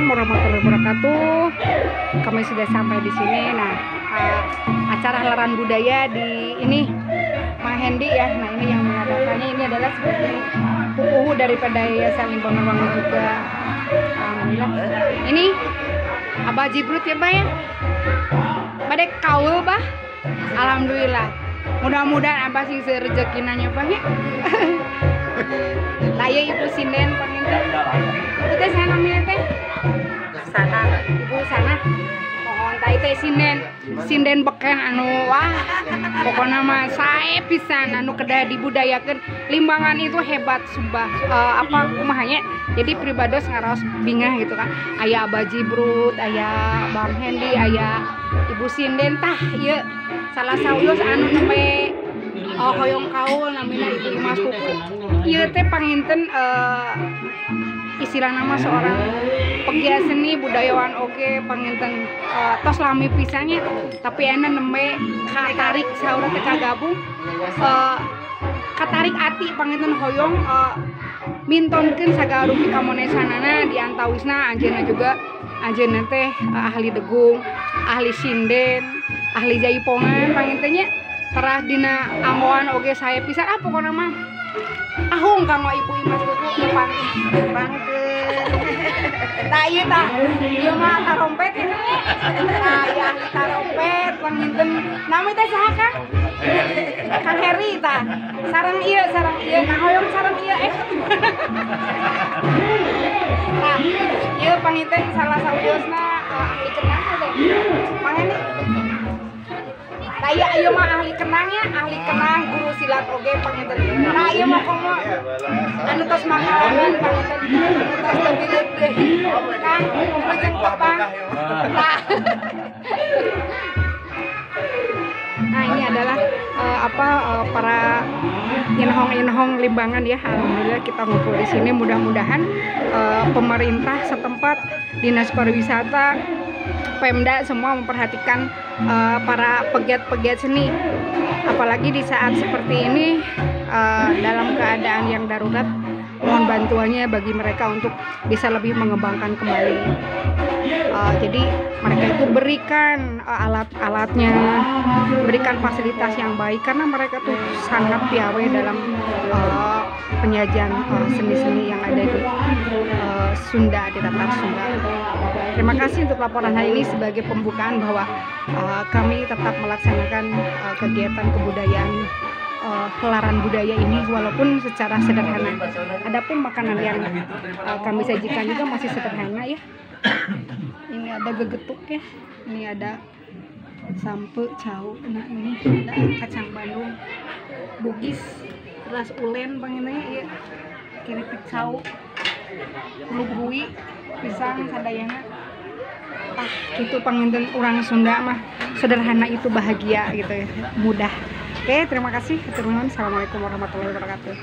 warahmatullahi wabarakatuh. Kami sudah sampai di sini. Nah, acara helaran budaya di ini Mahendi ya. Nah, ini yang mengadakannya ini adalah sebagai pupuhu daripada Yayasan Limbang Wangi juga. Alhamdulillah. Ini Abah Jibrut ya, Bah ya. Badek kaul, Bah. Alhamdulillah. Mudah-mudahan Abah sing rezekinanya, Bah ya. Lah ya Ibu Sinden panginten. Ibu teh sana namanya teh? Sana. Ibu sana. Mohon teh teh sinden beken anu wah. Pokoknya mah sae pisan anu kedah dibudayakeun. Limbangan itu hebat sumpah. Apa kumahanya? Jadi pribados ngaraos bingah gitu kan. Aya Abah Jibrut, aya Bang Hendi, aya Ibu Sinden tah ieu salah sauyos anu nembe hoyong kaul namina Ibu Imas Pupu. Ieu teh panginten istilah nama seorang pegiat seni budayawan oge panginten tos lami pisannya tapi enak nembe katarik saurang teh kagabung katarik ati panginten hoyong mintonkeun sagala rupi kamonesanana di antawisna anjeunna juga anjeunna teh ahli degung, ahli sinden, ahli jaipongan pangintennya terah dina anggoan oge saya pisan pokona mah ahung kanggo Ibu Imas Pupu bangkeun. Tah ieu tah ieu mah tarompet ya. Nah, ya ahli tarompet panginten nami teh saha Kang? Kang Heri tah. Sareng ieu nah hoyong sareng ieu Nah, ieu panginten salah sawiosna ahli kenang teh. Mangene nah iya ayo mah ahli kenangnya, ahli kenang guru silat oge panginten. Nah iya mah komo anu tos makalangan panginten tos lebih gede. Kang, leujeun Bang. Nah ini adalah para inhong Limbangan ya. Alhamdulillah kita ngumpul di sini. Mudah-mudahan pemerintah setempat, dinas pariwisata, Pemda semua memperhatikan para pegiat-pegiat seni, apalagi di saat seperti ini dalam keadaan yang darurat. Mohon bantuannya bagi mereka untuk bisa lebih mengembangkan kembali. Jadi mereka itu berikan alat-alatnya, berikan fasilitas yang baik karena mereka tuh sangat piawai dalam penyajian seni-seni yang ada di Sunda, di Tatar Sunda. Terima kasih untuk laporan hari ini sebagai pembukaan bahwa kami tetap melaksanakan kegiatan kebudayaan helaran budaya ini walaupun secara sederhana. Adapun makanan yang kami sajikan juga masih sederhana ya. Ini ada gegetuk ya. Ini ada sampe cau. Nah ini ada kacang Bandung, bugis, beras ulen panginnya ya. Keripik cau, lugui, pisang sadayana. Gitu panginten orang Sunda mah sederhana itu bahagia gitu ya, mudah. Oke, terima kasih. Assalamualaikum warahmatullahi wabarakatuh.